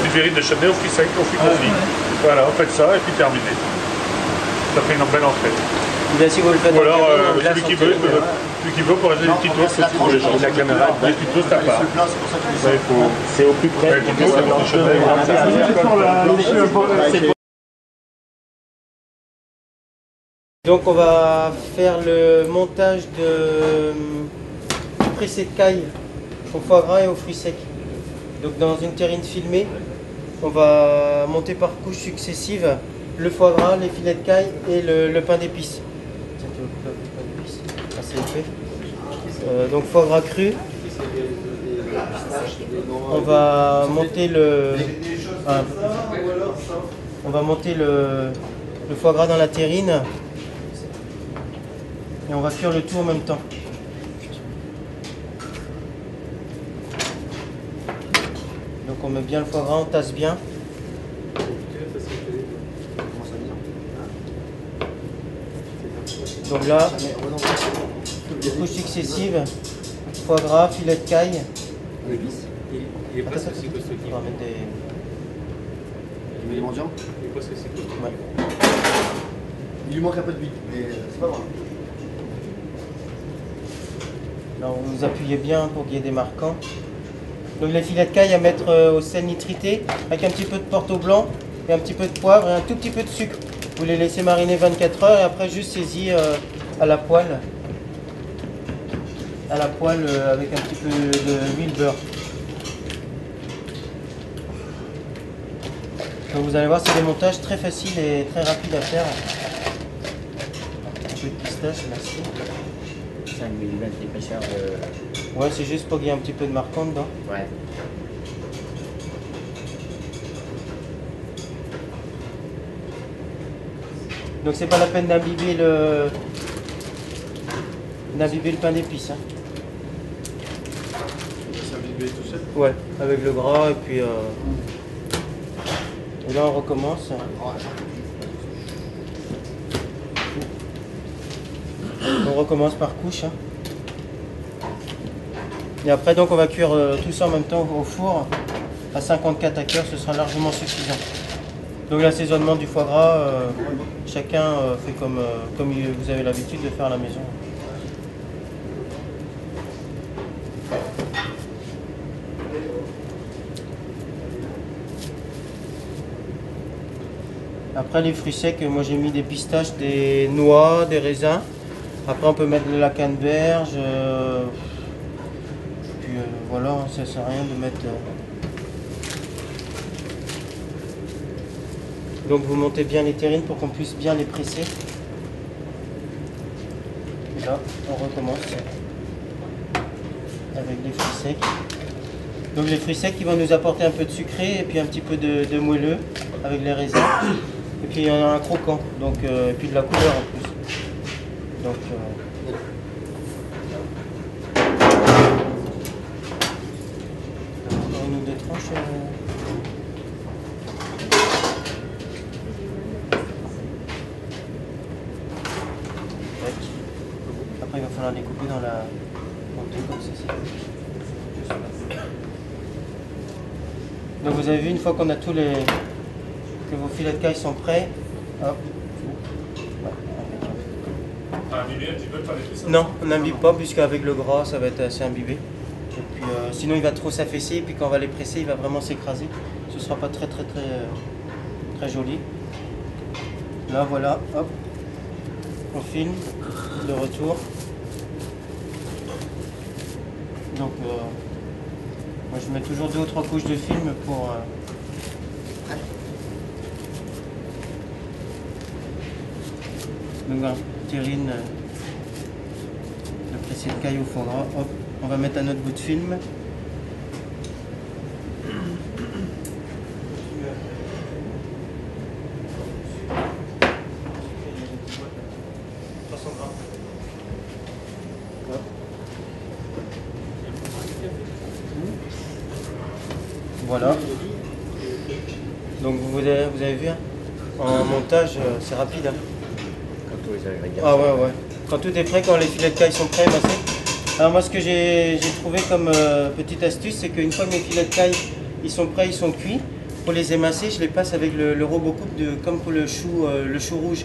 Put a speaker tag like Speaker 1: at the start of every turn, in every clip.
Speaker 1: Du verrine de chardonnay au fruits secs, au fruits confits. Voilà, on fait ça et puis terminé. Ça fait une belle entrée.
Speaker 2: Bien, si vous le faites
Speaker 1: ou alors,
Speaker 2: en glace,
Speaker 1: celui qui veut pour ajouter des petits toasts pour les gens. La caméra, des petits toasts à part.
Speaker 3: C'est au plus près.
Speaker 2: Donc on va faire le montage de pressé de caille au foie gras et aux fruits secs. Donc dans une terrine filmée, on va monter par couches successives le foie gras, les filets de caille et le pain d'épices. Assez épais. Donc foie gras cru. On va monter le foie gras dans la terrine et on va cuire le tout en même temps. Donc on met bien le foie gras, on tasse bien. Donc là, des couches successives, foie gras, filet de caille.
Speaker 4: Il est presque aussi costaud.
Speaker 2: On va mettre des...
Speaker 3: Il est mendiant.
Speaker 4: Il est presque aussi costaud.
Speaker 2: Ouais.
Speaker 3: Il lui manque un peu de vie, mais c'est pas grave.
Speaker 2: Là, vous appuyez bien pour qu'il y ait des marquants. Donc les filets de caille à mettre au sel nitrité avec un petit peu de porto blanc et un petit peu de poivre et un tout petit peu de sucre. Vous les laissez mariner 24 heures et après juste saisir à la poêle. Avec un petit peu d'huile beurre. Donc vous allez voir, c'est des montages très faciles et très rapides à faire. Un petit peu de pistache, merci.
Speaker 5: 5 mm d'épaisseur de...
Speaker 2: Ouais, c'est juste pour qu'il y ait un petit peu de marquant dedans.
Speaker 5: Ouais.
Speaker 2: Donc c'est pas la peine d'imbiber le pain d'épices. Hein.
Speaker 3: C'est imbibé tout seul.
Speaker 2: Ouais, avec le gras et puis... Et là on recommence. On recommence par couche. Hein. Et après donc on va cuire tout ça en même temps au four à 54 à cœur, ce sera largement suffisant. Donc l'assaisonnement du foie gras, chacun fait comme vous avez l'habitude de faire à la maison. Après les fruits secs, moi j'ai mis des pistaches, des noix, des raisins. Après on peut mettre de la canneberge. Puis voilà, ça sert à rien de mettre... Donc vous montez bien les terrines pour qu'on puisse bien les presser. Et là, on recommence avec les fruits secs. Donc les fruits secs qui vont nous apporter un peu de sucré et puis un petit peu de moelleux avec les raisins. Et puis il y en a un croquant, donc, et puis de la couleur en plus. Donc, une ou deux tranches. Après il va falloir les couper dans la... en deux comme ça. Donc vous avez vu, une fois qu'on a tous les... que vos filets de caille sont prêts, hop.
Speaker 1: Imbiber un petit peu le pain d'épices?
Speaker 2: Non, on n'imbibe pas puisqu'avec le gras ça va être assez imbibé. Et puis sinon il va trop s'affaisser et puis quand on va les presser il va vraiment s'écraser. Ce sera pas très joli. Là voilà, hop. On filme de retour. Donc moi je mets toujours 2 ou 3 couches de film pour donc un terrine de pressé de caille au foie gras. Hop, on va mettre un autre bout de film. Voilà. Donc vous avez vu, hein, en montage, c'est rapide. Hein.
Speaker 5: Quand tous les ingrédients.
Speaker 2: Ah ouais, ouais. Quand tout est prêt, quand les filets de caille sont prêts, bah Alors moi ce que j'ai trouvé comme petite astuce, c'est qu'une fois que mes filets de caille ils sont prêts, ils sont cuits, pour les émincer, je les passe avec le robot coupe comme pour le chou rouge.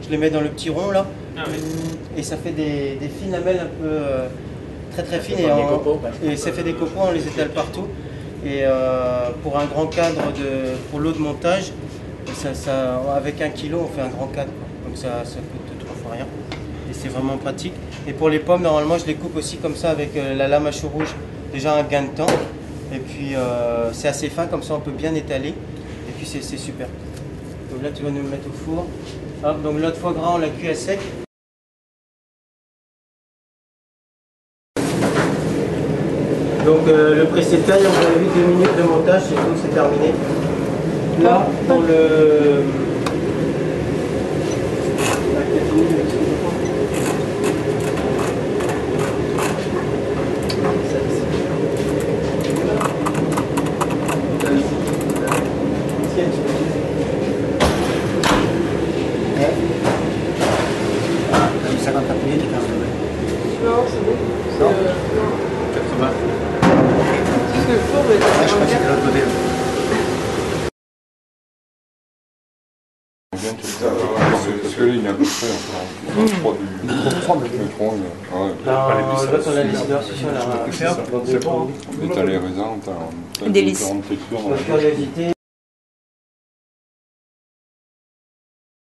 Speaker 2: Je les mets dans le petit rond là, et ça fait des fines lamelles un peu très fines, et ça fait des copeaux, on les étale partout. Et pour un grand cadre, pour l'eau de montage, avec 1 kilo on fait un grand cadre, quoi. Donc ça coûte 3 fois rien. Et c'est vraiment pratique. Et pour les pommes, normalement, je les coupe aussi comme ça avec la lame à chou rouge. Déjà un gain de temps. Et puis c'est assez fin, comme ça on peut bien étaler. Et puis c'est super. Donc là, tu vas nous le mettre au four. Hop, donc l'autre foie gras, on l'a cuit à sec. Donc le pressé de taille, on a eu 2 minutes de montage, c'est tout, c'est terminé. Là, pour le...
Speaker 6: Non, c'est bon.
Speaker 3: Non.
Speaker 6: 80. Parce que le four va être
Speaker 3: Ah, je crois que c'était de l'autre côté.
Speaker 7: Parce que là, il est à peu près enfin, 3 du 3,
Speaker 2: L'autre, on a les sidérations, là.
Speaker 7: mais t'as les raisins, t'as
Speaker 6: Délice.
Speaker 7: différentes textures.
Speaker 2: Donc, curiosité.